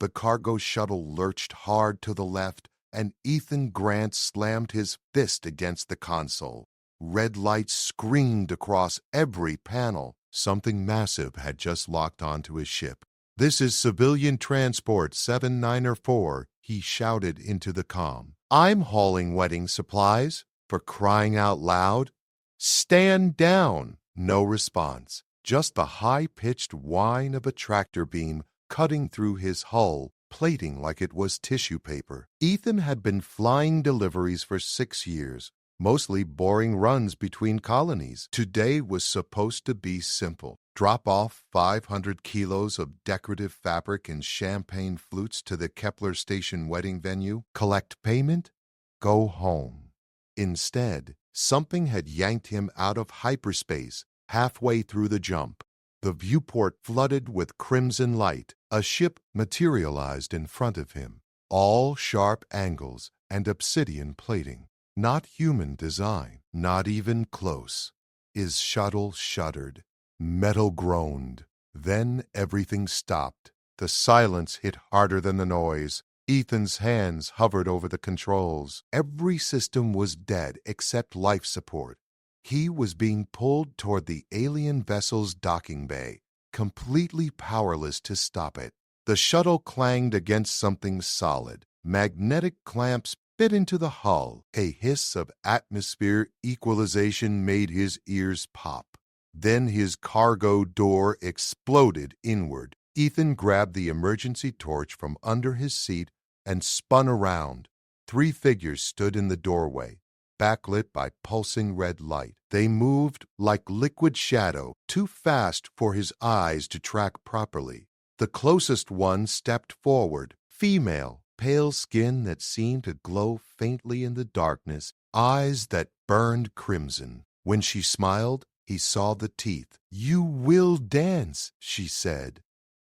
The cargo shuttle lurched hard to the left, and Ethan Grant slammed his fist against the console. Red lights screamed across every panel. Something massive had just locked onto his ship. "This is Civilian Transport 794, he shouted into the comm. "I'm hauling wedding supplies, for crying out loud." "Stand down!" No response, just the high-pitched whine of a tractor beam cutting through his hull, plating like it was tissue paper. Ethan had been flying deliveries for 6 years, mostly boring runs between colonies. Today was supposed to be simple. Drop off 500 kilos of decorative fabric and champagne flutes to the Kepler Station wedding venue, collect payment, go home. Instead, something had yanked him out of hyperspace halfway through the jump. The viewport flooded with crimson light. A ship materialized in front of him, all sharp angles and obsidian plating. Not human design, not even close. His shuttle shuddered. Metal groaned. Then everything stopped. The silence hit harder than the noise. Ethan's hands hovered over the controls. Every system was dead except life support. He was being pulled toward the alien vessel's docking bay, completely powerless to stop it. The shuttle clanged against something solid. Magnetic clamps bit into the hull. A hiss of atmosphere equalization made his ears pop. Then his cargo door exploded inward. Ethan grabbed the emergency torch from under his seat and spun around. 3 figures stood in the doorway, backlit by pulsing red light. They moved like liquid shadow, too fast for his eyes to track properly. The closest one stepped forward, female, pale skin that seemed to glow faintly in the darkness, eyes that burned crimson. When she smiled, he saw the teeth. "You will dance," she said.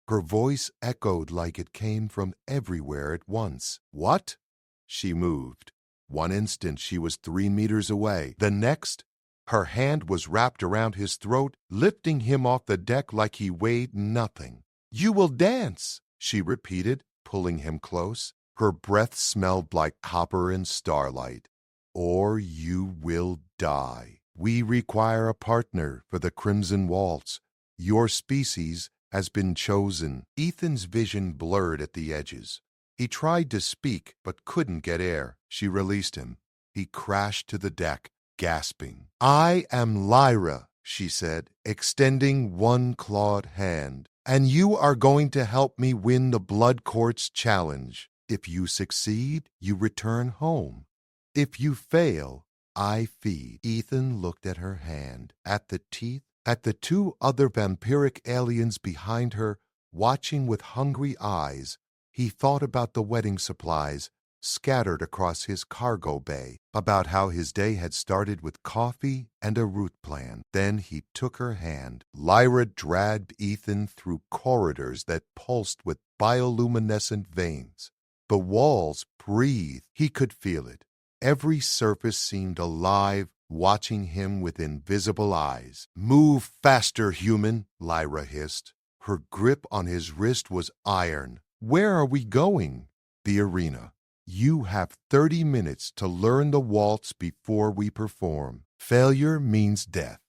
Her voice echoed like it came from everywhere at once. "What?" She moved. One instant she was 3 meters away. The next, her hand was wrapped around his throat, lifting him off the deck like he weighed nothing. "You will dance," she repeated, pulling him close. Her breath smelled like copper and starlight. "Or you will die. We require a partner for the Crimson Waltz. Your species has been chosen." Ethan's vision blurred at the edges. He tried to speak, but couldn't get air. She released him. He crashed to the deck, gasping. "I am Lyra," she said, extending one clawed hand. "And you are going to help me win the Blood Court's challenge. If you succeed, you return home. If you fail, I feed." Ethan looked at her hand, at the teeth, at the 2 other vampiric aliens behind her, watching with hungry eyes. He thought about the wedding supplies scattered across his cargo bay, about how his day had started with coffee and a route plan. Then he took her hand. Lyra dragged Ethan through corridors that pulsed with bioluminescent veins. The walls breathed. He could feel it. Every surface seemed alive, watching him with invisible eyes. "Move faster, human," Lyra hissed. Her grip on his wrist was iron. "Where are we going?" "The arena. You have 30 minutes to learn the waltz before we perform. Failure means death.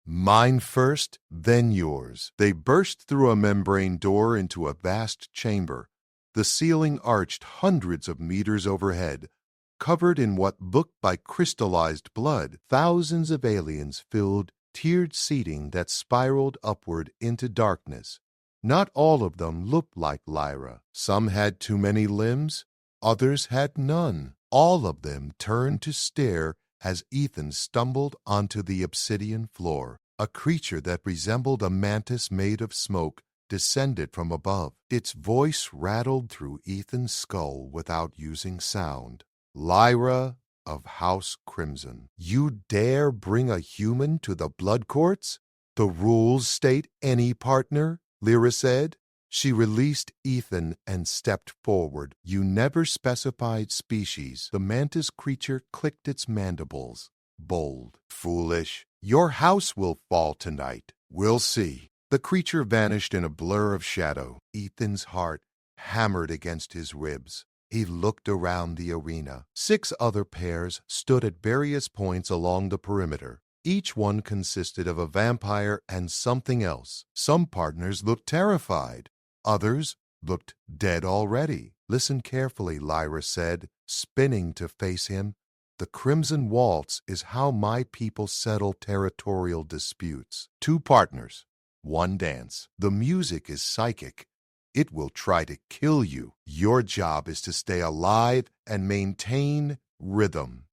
Mine first, then yours." They burst through a membrane door into a vast chamber. The ceiling arched hundreds of meters overhead. Covered in what looked like crystallized blood, thousands of aliens filled tiered seating that spiraled upward into darkness. Not all of them looked like Lyra. Some had too many limbs, others had none. All of them turned to stare as Ethan stumbled onto the obsidian floor. A creature that resembled a mantis made of smoke descended from above. Its voice rattled through Ethan's skull without using sound. "Lyra of House Crimson, you dare bring a human to the blood courts? The rules state any partner," Lyra said. She released Ethan and stepped forward. "You never specified species." The mantis creature clicked its mandibles. Bold. "Foolish. Your house will fall tonight. We'll see." The creature vanished in a blur of shadow. Ethan's heart hammered against his ribs. He looked around the arena. 6 other pairs stood at various points along the perimeter. Each one consisted of a vampire and something else. Some partners looked terrified. Others looked dead already. "Listen carefully," Lyra said, spinning to face him. "The Crimson Waltz is how my people settle territorial disputes. 2 partners, 1 dance. The music is psychic. It will try to kill you. Your job is to stay alive and maintain rhythm."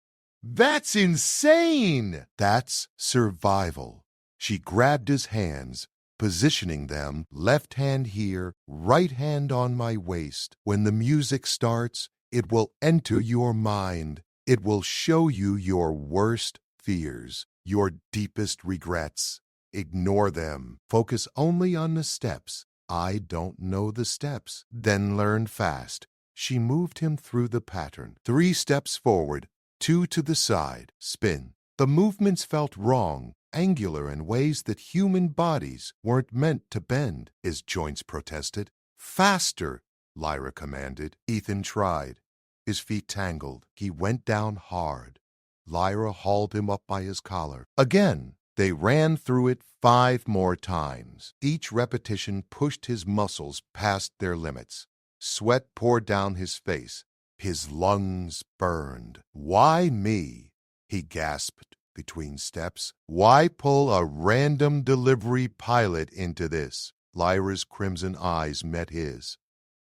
"That's insane!" "That's survival." She grabbed his hands, positioning them, left hand here, right hand on my waist. "When the music starts, it will enter your mind. It will show you your worst fears, your deepest regrets. Ignore them. Focus only on the steps. I don't know the steps. Then learn fast." She moved him through the pattern. 3 steps forward, 2 to the side, spin. The movements felt wrong, angular in ways that human bodies weren't meant to bend. His joints protested. "Faster," Lyra commanded. Ethan tried. His feet tangled. He went down hard. Lyra hauled him up by his collar. Again, they ran through it 5 more times. Each repetition pushed his muscles past their limits. Sweat poured down his face. His lungs burned. "Why me?" he gasped between steps. "Why pull a random delivery pilot into this?" Lyra's crimson eyes met his.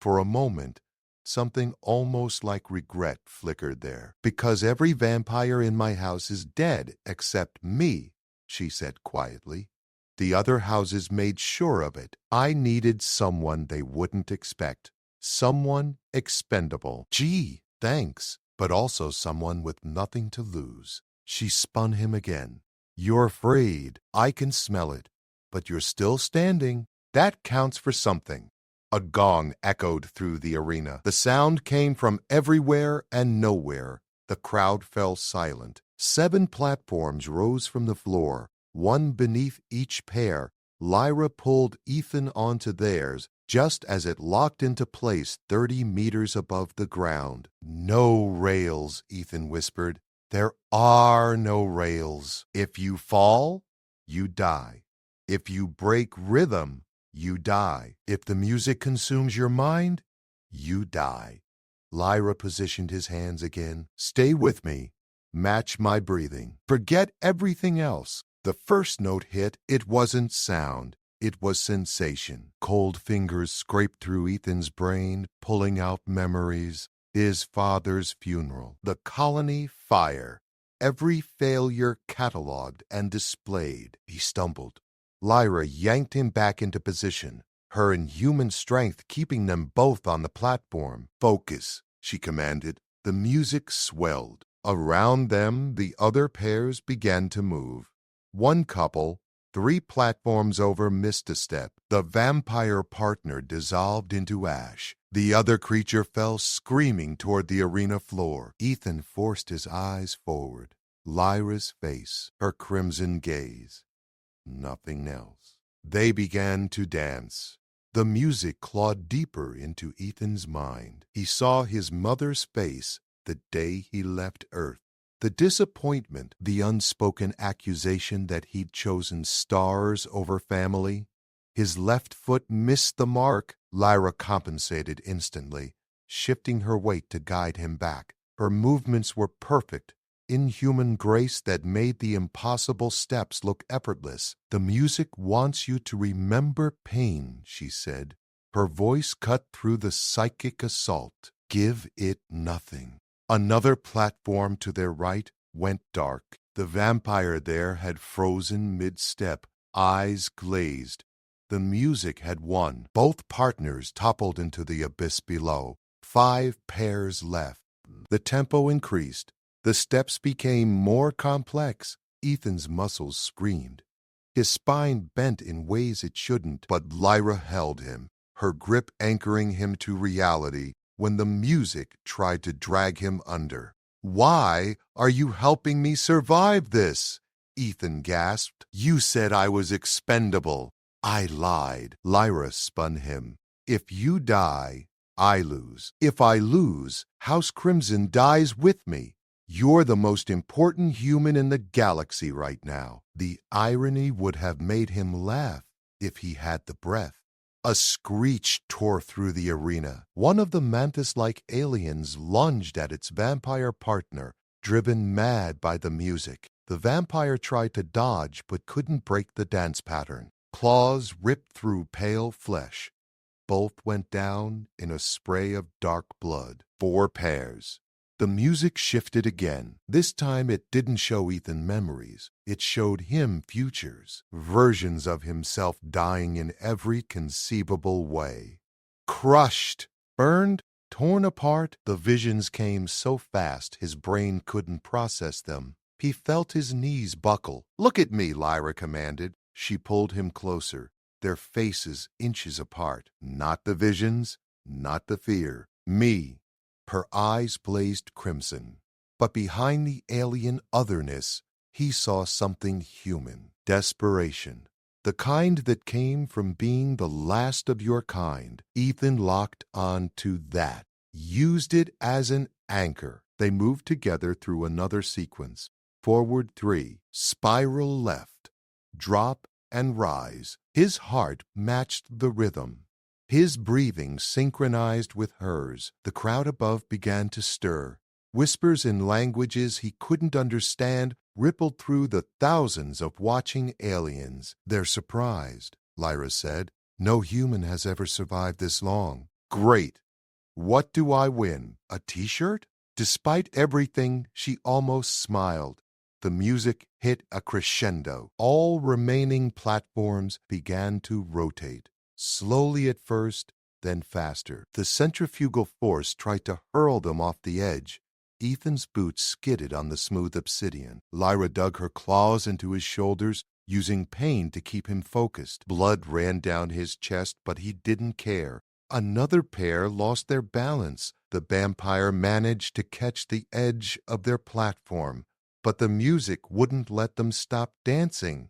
For a moment, something almost like regret flickered there. "Because every vampire in my house is dead except me," she said quietly. "The other houses made sure of it. I needed someone they wouldn't expect. Someone expendable. Gee, thanks. But also someone with nothing to lose." She spun him again. "You're afraid. I can smell it. But you're still standing. That counts for something." A gong echoed through the arena. The sound came from everywhere and nowhere. The crowd fell silent. 7 platforms rose from the floor, 1 beneath each pair. Lyra pulled Ethan onto theirs, just as it locked into place 30 meters above the ground. "No rails," Ethan whispered. "There are no rails. If you fall, you die. If you break rhythm, you die. If the music consumes your mind, you die." Lyra positioned his hands again. "Stay with me. Match my breathing. Forget everything else." The first note hit. It wasn't sound. It was sensation. Cold fingers scraped through Ethan's brain, pulling out memories. His father's funeral. The colony fire. Every failure catalogued and displayed. He stumbled. Lyra yanked him back into position, her inhuman strength keeping them both on the platform. "Focus," she commanded. The music swelled. Around them, the other pairs began to move. One couple, 3 platforms over, missed a step. The vampire partner dissolved into ash. The other creature fell screaming toward the arena floor. Ethan forced his eyes forward. Lyra's face, her crimson gaze. Nothing else. They began to dance. The music clawed deeper into Ethan's mind. He saw his mother's face the day he left Earth. The disappointment, the unspoken accusation that he'd chosen stars over family. His left foot missed the mark. Lyra compensated instantly, shifting her weight to guide him back. Her movements were perfect, inhuman grace that made the impossible steps look effortless. "The music wants you to remember pain," she said. Her voice cut through the psychic assault. "Give it nothing." Another platform to their right went dark. The vampire there had frozen mid-step, eyes glazed. The music had won. Both partners toppled into the abyss below. 5 pairs left. The tempo increased. The steps became more complex. Ethan's muscles screamed. His spine bent in ways it shouldn't, but Lyra held him, her grip anchoring him to reality when the music tried to drag him under. "Why are you helping me survive this?" Ethan gasped. "You said I was expendable." "I lied." Lyra spun him. "If you die, I lose. If I lose, House Crimson dies with me. You're the most important human in the galaxy right now. The irony would have made him laugh if he had the breath. A screech tore through the arena. One of the mantis-like aliens lunged at its vampire partner, driven mad by the music. The vampire tried to dodge but couldn't break the dance pattern. Claws ripped through pale flesh. Both went down in a spray of dark blood. 4 pairs. The music shifted again. This time it didn't show Ethan memories. It showed him futures, versions of himself dying in every conceivable way. Crushed, burned, torn apart, the visions came so fast his brain couldn't process them. He felt his knees buckle. "Look at me," Lyra commanded. She pulled him closer, their faces inches apart. Not the visions, not the fear. Me. Her eyes blazed crimson. But behind the alien otherness, he saw something human. Desperation. The kind that came from being the last of your kind. Ethan locked on to that. Used it as an anchor. They moved together through another sequence. Forward 3. Spiral left. Drop and rise. His heart matched the rhythm. His breathing synchronized with hers. The crowd above began to stir. Whispers in languages he couldn't understand rippled through the thousands of watching aliens. "They're surprised," Lyra said. "No human has ever survived this long." "Great. What do I win? A t-shirt?" Despite everything, she almost smiled. The music hit a crescendo. All remaining platforms began to rotate. Slowly at first, then faster. The centrifugal force tried to hurl them off the edge. Ethan's boots skidded on the smooth obsidian. Lyra dug her claws into his shoulders, using pain to keep him focused. Blood ran down his chest, but he didn't care. Another pair lost their balance. The vampire managed to catch the edge of their platform, but the music wouldn't let them stop dancing.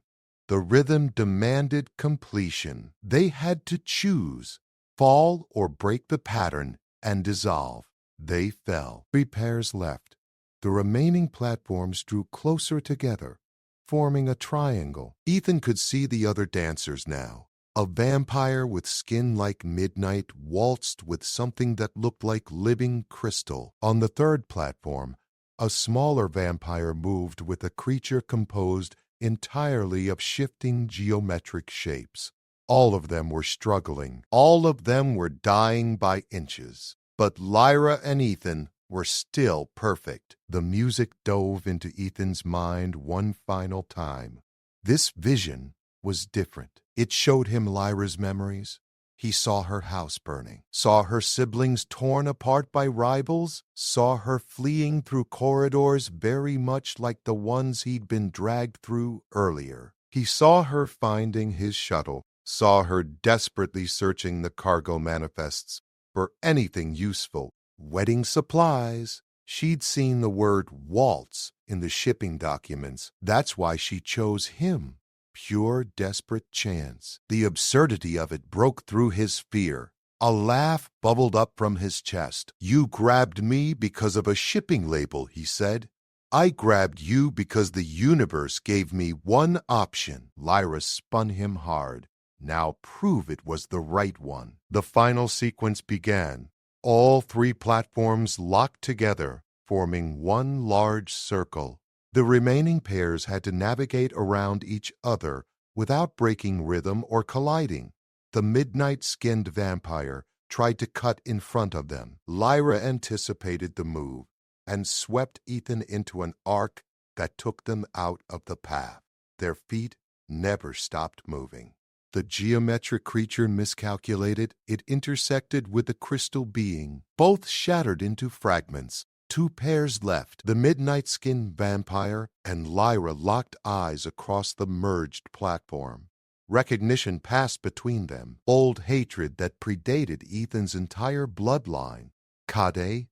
The rhythm demanded completion. They had to choose, fall or break the pattern and dissolve. They fell. 3 pairs left. The remaining platforms drew closer together, forming a triangle. Ethan could see the other dancers now. A vampire with skin like midnight waltzed with something that looked like living crystal. On the 3rd platform, a smaller vampire moved with a creature composed entirely of shifting geometric shapes. All of them were struggling. All of them were dying by inches. But Lyra and Ethan were still perfect. The music dove into Ethan's mind one final time. This vision was different. It showed him Lyra's memories. He saw her house burning, saw her siblings torn apart by rivals, saw her fleeing through corridors very much like the ones he'd been dragged through earlier. He saw her finding his shuttle, saw her desperately searching the cargo manifests for anything useful. Wedding supplies. She'd seen the word waltz in the shipping documents. That's why she chose him. Pure desperate chance. The absurdity of it broke through his fear. A laugh bubbled up from his chest. "You grabbed me because of a shipping label," he said. "I grabbed you because the universe gave me one option." Lyra spun him hard. "Now prove it was the right one." The final sequence began. All 3 platforms locked together, forming one large circle. The remaining pairs had to navigate around each other without breaking rhythm or colliding. The midnight-skinned vampire tried to cut in front of them. Lyra anticipated the move and swept Ethan into an arc that took them out of the path. Their feet never stopped moving. The geometric creature miscalculated. It intersected with the crystal being. Both shattered into fragments. 2 pairs left. The midnight-skinned vampire and Lyra locked eyes across the merged platform. Recognition passed between them. Old hatred that predated Ethan's entire bloodline. "Kade,"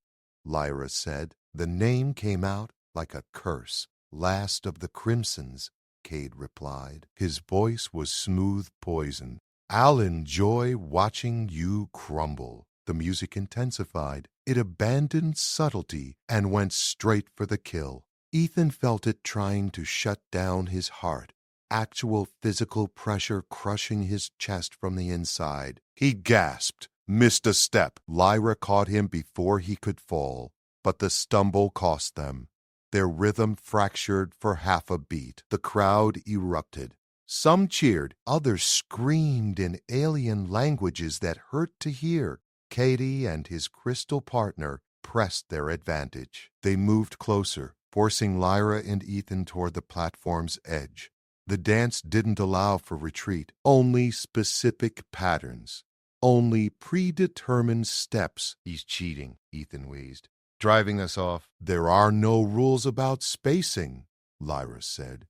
Lyra said. The name came out like a curse. "Last of the Crimsons," Cade replied. His voice was smooth poison. "I'll enjoy watching you crumble." The music intensified. It abandoned subtlety and went straight for the kill. Ethan felt it trying to shut down his heart, actual physical pressure crushing his chest from the inside. He gasped, missed a step. Lyra caught him before he could fall, but the stumble cost them. Their rhythm fractured for half a beat. The crowd erupted. Some cheered, others screamed in alien languages that hurt to hear. Katie and his crystal partner pressed their advantage. They moved closer, forcing Lyra and Ethan toward the platform's edge. The dance didn't allow for retreat, only specific patterns, only predetermined steps. He's cheating, Ethan wheezed. Driving us off. There are no rules about spacing, Lyra said.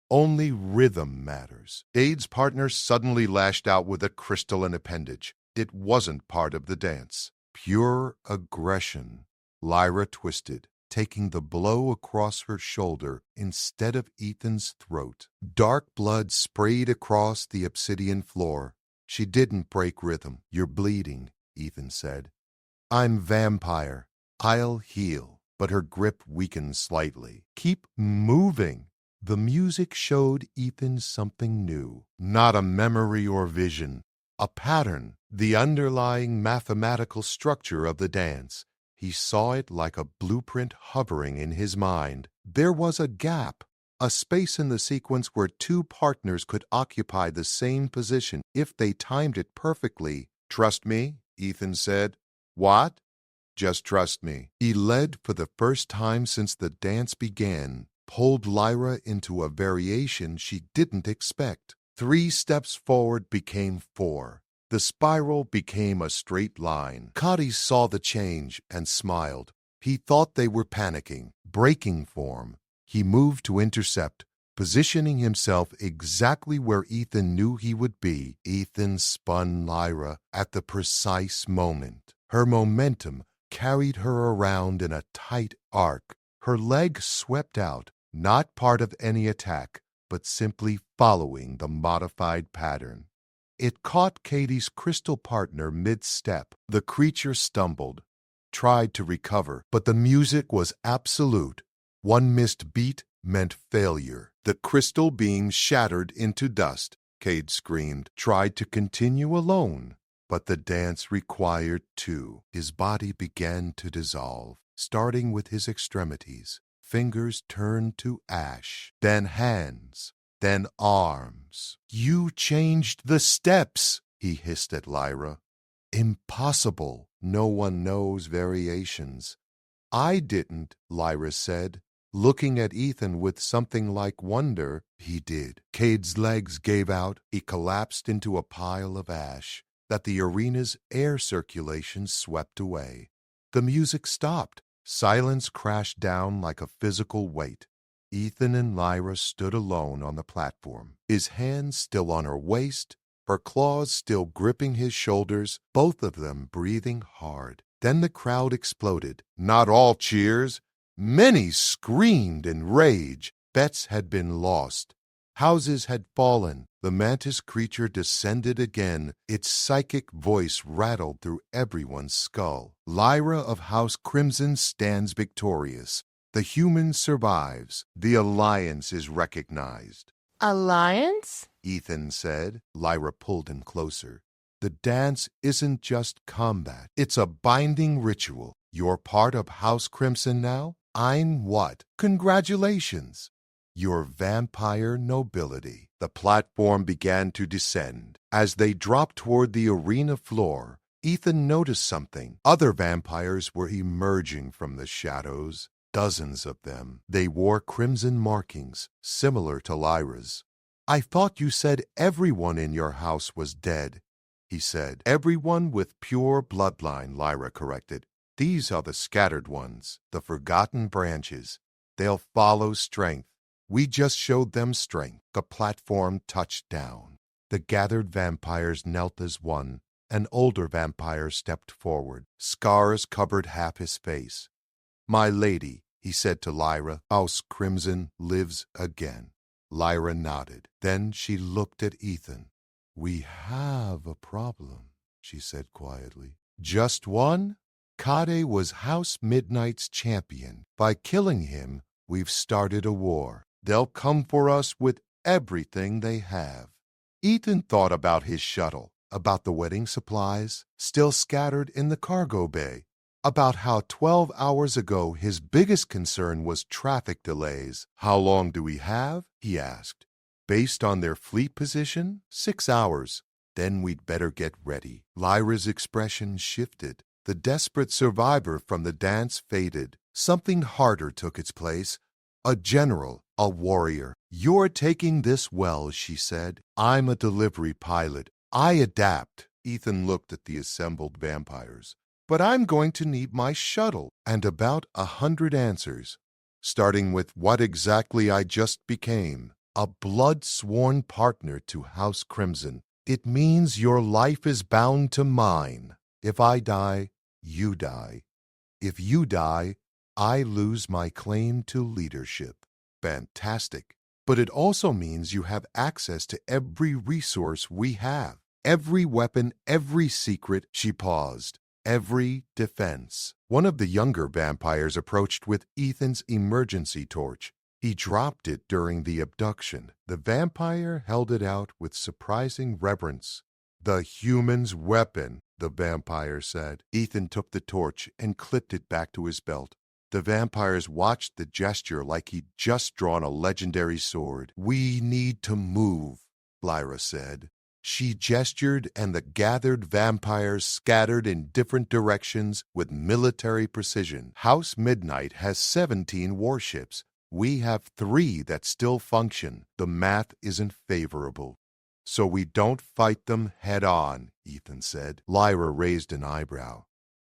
Only rhythm matters. Cade's partner suddenly lashed out with a crystalline appendage. It wasn't part of the dance. Pure aggression. Lyra twisted, taking the blow across her shoulder instead of Ethan's throat. Dark blood sprayed across the obsidian floor. She didn't break rhythm. You're bleeding, Ethan said. I'm vampire. I'll heal. But her grip weakened slightly. Keep moving. The music showed Ethan something new. Not a memory or vision. A pattern. The underlying mathematical structure of the dance. He saw it like a blueprint hovering in his mind. There was a gap, a space in the sequence where two partners could occupy the same position if they timed it perfectly. Trust me, Ethan said. What? Just trust me. He led for the first time since the dance began, pulled Lyra into a variation she didn't expect. 3 steps forward became 4. The spiral became a straight line. Cody saw the change and smiled. He thought they were panicking, breaking form. He moved to intercept, positioning himself exactly where Ethan knew he would be. Ethan spun Lyra at the precise moment. Her momentum carried her around in a tight arc. Her leg swept out, not part of any attack, but simply following the modified pattern. It caught Katie's crystal partner mid-step. The creature stumbled, tried to recover, but the music was absolute. One missed beat meant failure. The crystal beam shattered into dust. Cade screamed, tried to continue alone, but the dance required 2. His body began to dissolve, starting with his extremities. Fingers turned to ash, then hands, then arms. You changed the steps, he hissed at Lyra. Impossible. No one knows variations. I didn't, Lyra said, looking at Ethan with something like wonder. He did. Cade's legs gave out. He collapsed into a pile of ash that the arena's air circulation swept away. The music stopped. Silence crashed down like a physical weight. Ethan and Lyra stood alone on the platform, his hands still on her waist, her claws still gripping his shoulders, both of them breathing hard. Then the crowd exploded. Not all cheers. Many screamed in rage. Bets had been lost. Houses had fallen. The mantis creature descended again. Its psychic voice rattled through everyone's skull. Lyra of House Crimson stands victorious. The human survives. The alliance is recognized. Alliance? Ethan said. Lyra pulled him closer. The dance isn't just combat. It's a binding ritual. You're part of House Crimson now? I'm what? Congratulations. Your vampire nobility. The platform began to descend. As they dropped toward the arena floor, Ethan noticed something. Other vampires were emerging from the shadows. Dozens of them. They wore crimson markings, similar to Lyra's. I thought you said everyone in your house was dead, he said. Everyone with pure bloodline, Lyra corrected. These are the scattered ones, the forgotten branches. They'll follow strength. We just showed them strength. The platform touched down. The gathered vampires knelt as one. An older vampire stepped forward. Scars covered half his face. My lady, he said to Lyra, House Crimson lives again. Lyra nodded. Then she looked at Ethan. We have a problem, she said quietly. Just one? Kade was House Midnight's champion. By killing him, we've started a war. They'll come for us with everything they have. Ethan thought about his shuttle, about the wedding supplies still scattered in the cargo bay, about how 12 hours ago his biggest concern was traffic delays. How long do we have? He asked. Based on their fleet position, 6 hours. Then we'd better get ready. Lyra's expression shifted. The desperate survivor from the dance faded. Something harder took its place. A general, a warrior. You're taking this well, she said. I'm a delivery pilot. I adapt. Ethan looked at the assembled vampires. But I'm going to need my shuttle. And about 100 answers, starting with what exactly I just became. A blood-sworn partner to House Crimson. It means your life is bound to mine. If I die, you die. If you die, I lose my claim to leadership. Fantastic. But it also means you have access to every resource we have. Every weapon, every secret. She paused. Every defense. One of the younger vampires approached with Ethan's emergency torch. He dropped it during the abduction. The vampire held it out with surprising reverence. The human's weapon, the vampire said. Ethan took the torch and clipped it back to his belt. The vampires watched the gesture like he'd just drawn a legendary sword. We need to move, Lyra said. She gestured, and the gathered vampires scattered in different directions with military precision. House Midnight has 17 warships. We have 3 that still function. The math isn't favorable. So we don't fight them head on, Ethan said. Lyra raised an eyebrow.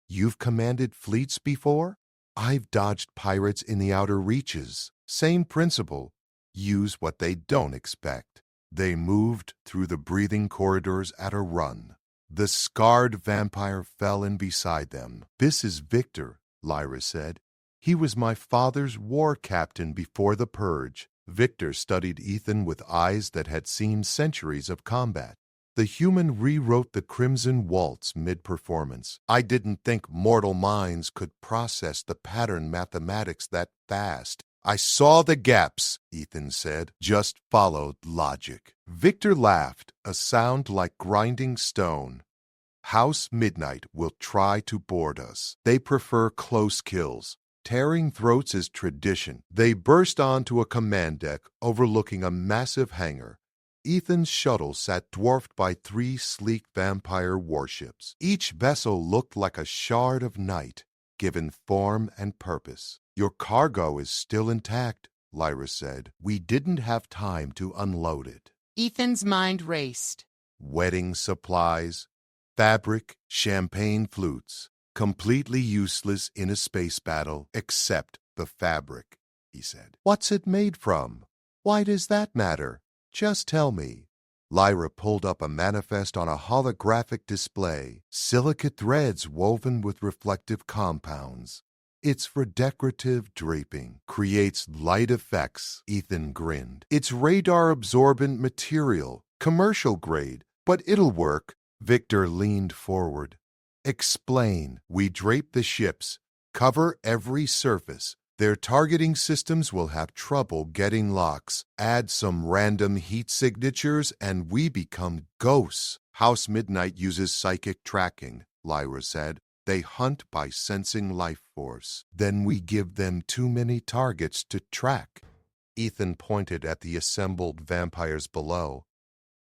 You've commanded fleets before? I've dodged pirates in the outer reaches. Same principle. Use what they don't expect. They moved through the breathing corridors at a run. The scarred vampire fell in beside them. This is Victor, Lyra said. He was my father's war captain before the purge. Victor studied Ethan with eyes that had seen centuries of combat. The human rewrote the Crimson Waltz mid-performance. I didn't think mortal minds could process the pattern mathematics that fast. I saw the gaps, Ethan said. Just followed logic. Victor laughed, a sound like grinding stone. House Midnight will try to board us. They prefer close kills. Tearing throats is tradition. They burst onto a command deck overlooking a massive hangar. Ethan's shuttle sat dwarfed by 3 sleek vampire warships. Each vessel looked like a shard of night, given form and purpose. Your cargo is still intact, Lyra said. We didn't have time to unload it. Ethan's mind raced. Wedding supplies, fabric, champagne flutes. Completely useless in a space battle, except the fabric, he said. What's it made from? Why does that matter? Just tell me. Lyra pulled up a manifest on a holographic display. Silicate threads woven with reflective compounds. It's for decorative draping. Creates light effects, Ethan grinned. It's radar-absorbent material, commercial grade, but it'll work. Victor leaned forward. Explain. We drape the ships, cover every surface. Their targeting systems will have trouble getting locks. Add some random heat signatures and we become ghosts. House Midnight uses psychic tracking, Lyra said. They hunt by sensing life force. Then we give them too many targets to track. Ethan pointed at the assembled vampires below.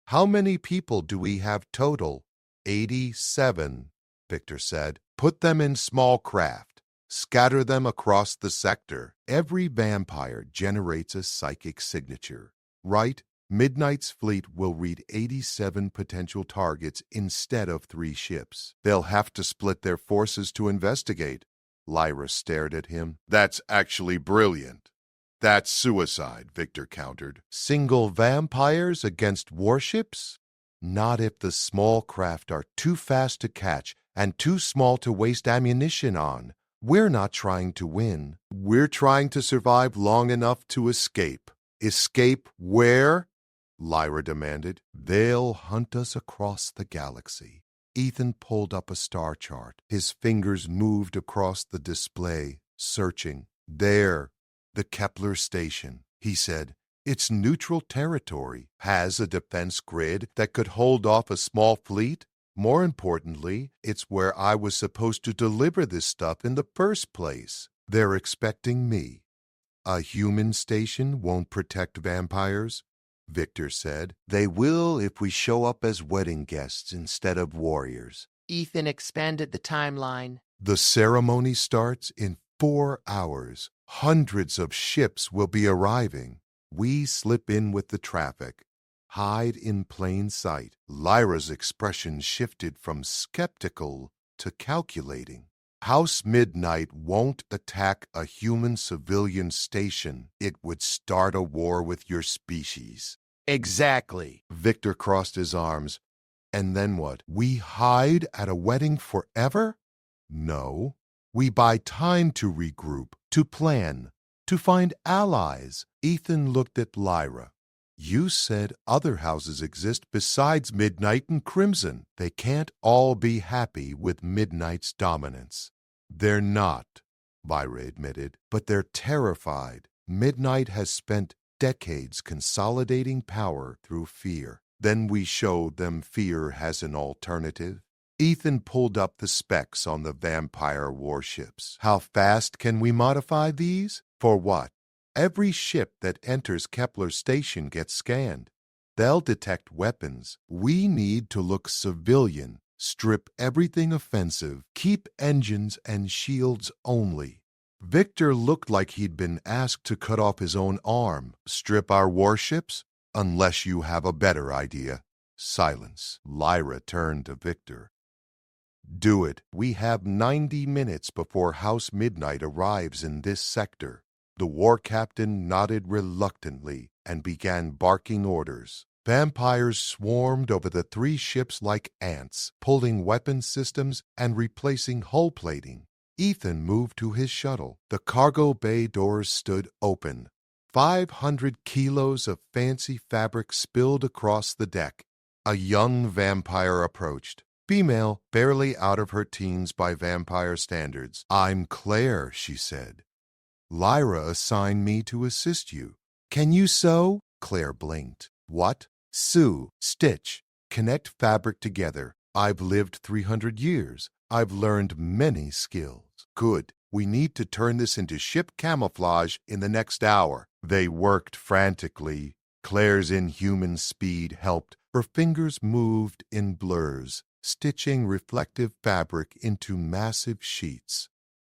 How many people do we have total? 87, Victor said. Put them in small craft. Scatter them across the sector. Every vampire generates a psychic signature. Right? Midnight's fleet will read 87 potential targets instead of 3 ships. They'll have to split their forces to investigate. Lyra stared at him. That's actually brilliant. That's suicide, Victor countered. Single vampires against warships? Not if the small craft are too fast to catch and too small to waste ammunition on. We're not trying to win. We're trying to survive long enough to escape. Escape where? Lyra demanded. They'll hunt us across the galaxy. Ethan pulled up a star chart. His fingers moved across the display, searching. There, the Kepler station, he said. It's neutral territory, has a defense grid that could hold off a small fleet. More importantly, it's where I was supposed to deliver this stuff in the first place. They're expecting me. A human station won't protect vampires, Victor said. They will if we show up as wedding guests instead of warriors. Ethan expanded the timeline. The ceremony starts in 4 hours. Hundreds of ships will be arriving. We slip in with the traffic. Hide in plain sight. Lyra's expression shifted from skeptical to calculating. House Midnight won't attack a human civilian station. It would start a war with your species. Exactly. Victor crossed his arms. And then what? We hide at a wedding forever? No. We buy time to regroup, to plan, to find allies. Ethan looked at Lyra. You said other houses exist besides Midnight and Crimson. They can't all be happy with Midnight's dominance. They're not, Lyra admitted, but they're terrified. Midnight has spent decades consolidating power through fear. Then we showed them fear has an alternative. Ethan pulled up the specs on the vampire warships. How fast can we modify these? For what? Every ship that enters Kepler Station gets scanned. They'll detect weapons. We need to look civilian, strip everything offensive, keep engines and shields only. Victor looked like he'd been asked to cut off his own arm. Strip our warships? Unless you have a better idea. Silence. Lyra turned to Victor. Do it. We have 90 minutes before House Midnight arrives in this sector. The war captain nodded reluctantly and began barking orders. Vampires swarmed over the 3 ships like ants, pulling weapon systems and replacing hull plating. Ethan moved to his shuttle. The cargo bay doors stood open. 500 kilos of fancy fabric spilled across the deck. A young vampire approached. Female, barely out of her teens by vampire standards. I'm Claire, she said. Lyra assigned me to assist you. Can you sew? Claire blinked. What? Sew, stitch, connect fabric together. I've lived 300 years. I've learned many skills. Good. We need to turn this into ship camouflage in the next hour. They worked frantically. Claire's inhuman speed helped. Her fingers moved in blurs, stitching reflective fabric into massive sheets.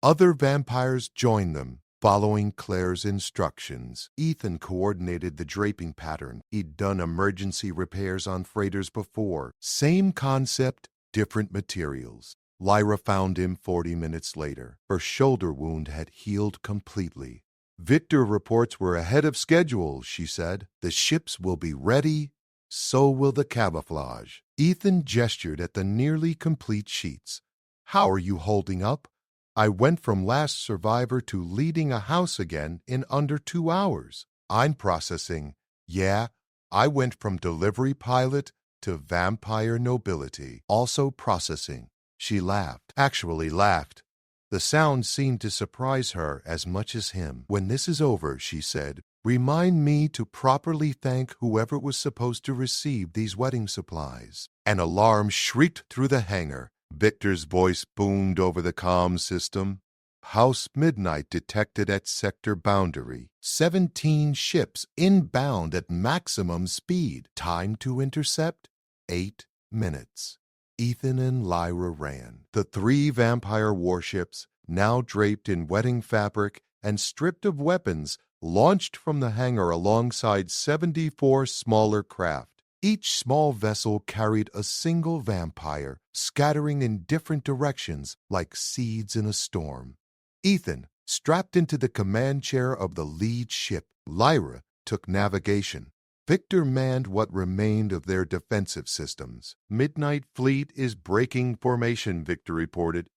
Other vampires joined them, following Claire's instructions. Ethan coordinated the draping pattern. He'd done emergency repairs on freighters before. Same concept, different materials. Lyra found him 40 minutes later. Her shoulder wound had healed completely. Victor reports we're ahead of schedule, she said. The ships will be ready. So will the camouflage. Ethan gestured at the nearly complete sheets. How are you holding up? I went from last survivor to leading a house again in under 2 hours. I'm processing. Yeah, I went from delivery pilot to vampire nobility. Also processing. She laughed. Actually laughed. The sound seemed to surprise her as much as him. When this is over, she said, remind me to properly thank whoever was supposed to receive these wedding supplies. An alarm shrieked through the hangar. Victor's voice boomed over the comm system. House Midnight detected at sector boundary. 17 ships inbound at maximum speed. Time to intercept? 8 minutes. Ethan and Lyra ran. The 3 vampire warships, now draped in wedding fabric and stripped of weapons, launched from the hangar alongside 74 smaller craft. Each small vessel carried a single vampire, scattering in different directions like seeds in a storm. Ethan strapped into the command chair of the lead ship. Lyra took navigation. Victor manned what remained of their defensive systems. Midnight Fleet is breaking formation, Victor reported.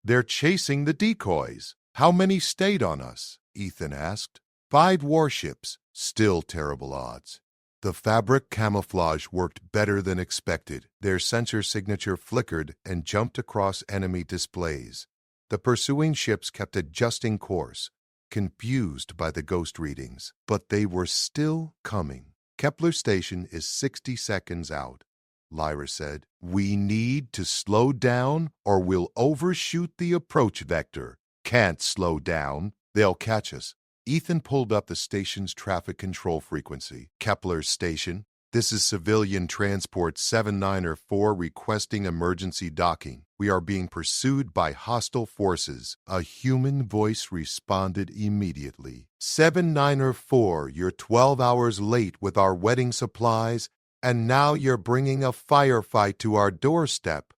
They're chasing the decoys. How many stayed on us? Ethan asked. 5 warships. Still terrible odds. The fabric camouflage worked better than expected. Their sensor signature flickered and jumped across enemy displays. The pursuing ships kept adjusting course, confused by the ghost readings, but they were still coming. Kepler Station is 60 seconds out, Lyra said. We need to slow down or we'll overshoot the approach vector. Can't slow down. They'll catch us. Ethan pulled up the station's traffic control frequency. Kepler Station. This is civilian transport 794 requesting emergency docking. We are being pursued by hostile forces. A human voice responded immediately. 794, you're 12 hours late with our wedding supplies, and now you're bringing a firefight to our doorstep.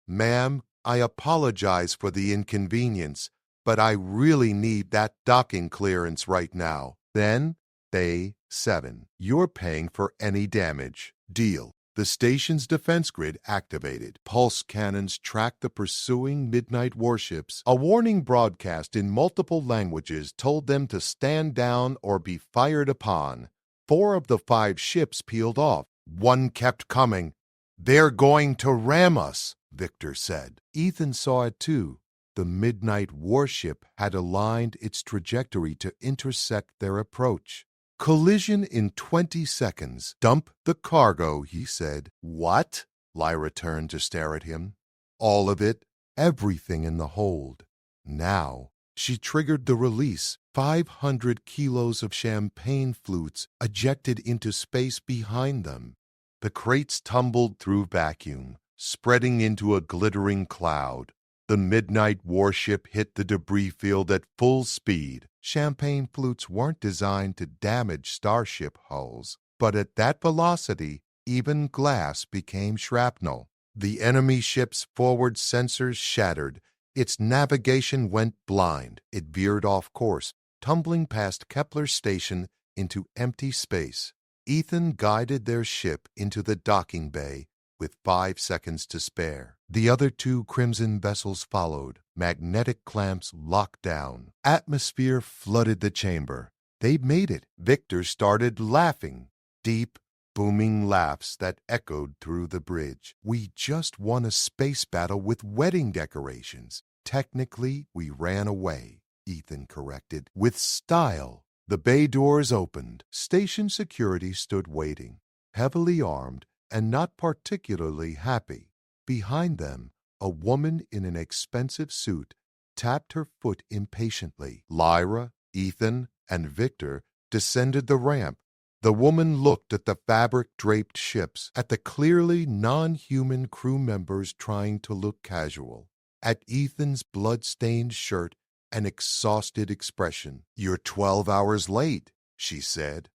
Ma'am, I apologize for the inconvenience, but I really need that docking clearance right now. Then, Day 7. You're paying for any damage. Deal. The station's defense grid activated. Pulse cannons tracked the pursuing midnight warships. A warning broadcast in multiple languages told them to stand down or be fired upon. 4 of the 5 ships peeled off. One kept coming. They're going to ram us, Victor said. Ethan saw it too. The midnight warship had aligned its trajectory to intersect their approach. Collision in 20 seconds. Dump the cargo, he said. What? Lyra turned to stare at him. All of it, everything in the hold. Now, she triggered the release. 500 kilos of champagne flutes ejected into space behind them. The crates tumbled through vacuum, spreading into a glittering cloud. The midnight warship hit the debris field at full speed. Champagne flutes weren't designed to damage starship hulls, but at that velocity, even glass became shrapnel. The enemy ship's forward sensors shattered. Its navigation went blind. It veered off course, tumbling past Kepler Station into empty space. Ethan guided their ship into the docking bay with 5 seconds to spare. The other 2 Crimson vessels followed. Magnetic clamps locked down. Atmosphere flooded the chamber. They made it. Victor started laughing. Deep, booming laughs that echoed through the bridge. We just won a space battle with wedding decorations. Technically, we ran away, Ethan corrected. With style. The bay doors opened. Station security stood waiting, heavily armed and not particularly happy. Behind them, a woman in an expensive suit tapped her foot impatiently. Lyra, Ethan, and Victor descended the ramp. The woman looked at the fabric-draped ships, at the clearly non-human crew members trying to look casual, at Ethan's blood-stained shirt and exhausted expression. You're 12 hours late, she said.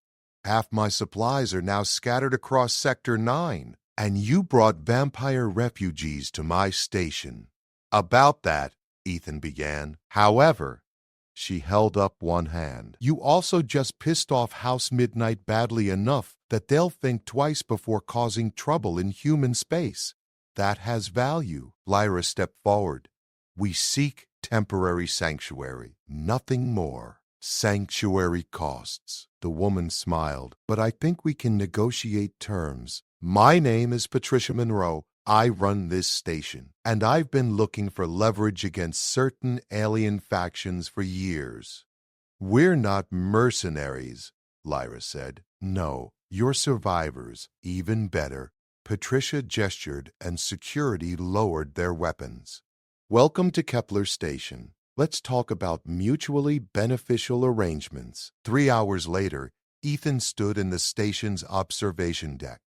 Half my supplies are now scattered across Sector 9, and you brought vampire refugees to my station. About that, Ethan began. However, she held up one hand. You also just pissed off House Midnight badly enough that they'll think twice before causing trouble in human space. That has value. Lyra stepped forward. We seek temporary sanctuary, nothing more. Sanctuary costs. The woman smiled, but I think we can negotiate terms. My name is Patricia Monroe. I run this station, and I've been looking for leverage against certain alien factions for years. We're not mercenaries, Lyra said. No, you're survivors. Even better. Patricia gestured, and security lowered their weapons. Welcome to Kepler Station. Let's talk about mutually beneficial arrangements. 3 hours later, Ethan stood in the station's observation deck.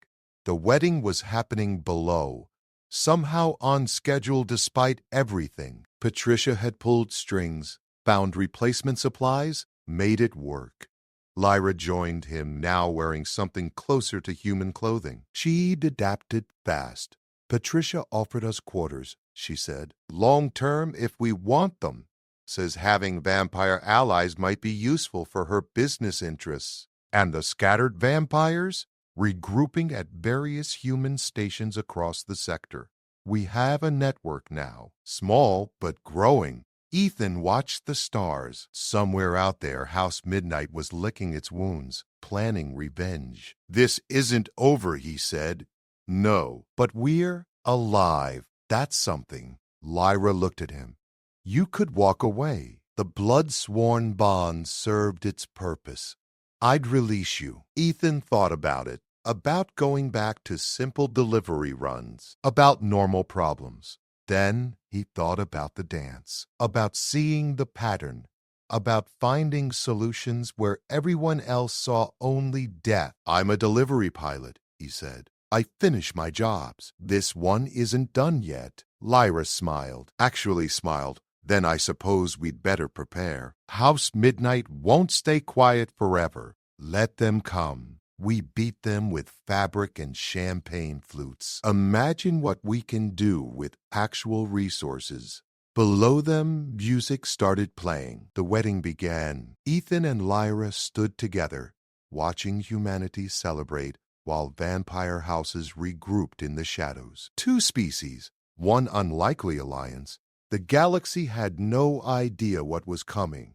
The wedding was happening below, somehow on schedule despite everything. Patricia had pulled strings, found replacement supplies, made it work. Lyra joined him, now wearing something closer to human clothing. She'd adapted fast. Patricia offered us quarters, she said. Long term if we want them. Says having vampire allies might be useful for her business interests. And the scattered vampires? Regrouping at various human stations across the sector. We have a network now, small but growing. Ethan watched the stars. Somewhere out there, House Midnight was licking its wounds, planning revenge. "This isn't over," he said. "No, but we're alive. That's something." Lyra looked at him. "You could walk away." The blood-sworn bond served its purpose. "I'd release you." Ethan thought about it, about going back to simple delivery runs, about normal problems. Then he thought about the dance, about seeing the pattern, about finding solutions where everyone else saw only death. "I'm a delivery pilot," he said. "I finish my jobs. This one isn't done yet." Lyra smiled, actually smiled. "Then I suppose we'd better prepare. House Midnight won't stay quiet forever. Let them come. We beat them with fabric and champagne flutes. Imagine what we can do with actual resources." Below them, music started playing. The wedding began. Ethan and Lyra stood together, watching humanity celebrate while vampire houses regrouped in the shadows. Two species, one unlikely alliance. The galaxy had no idea what was coming.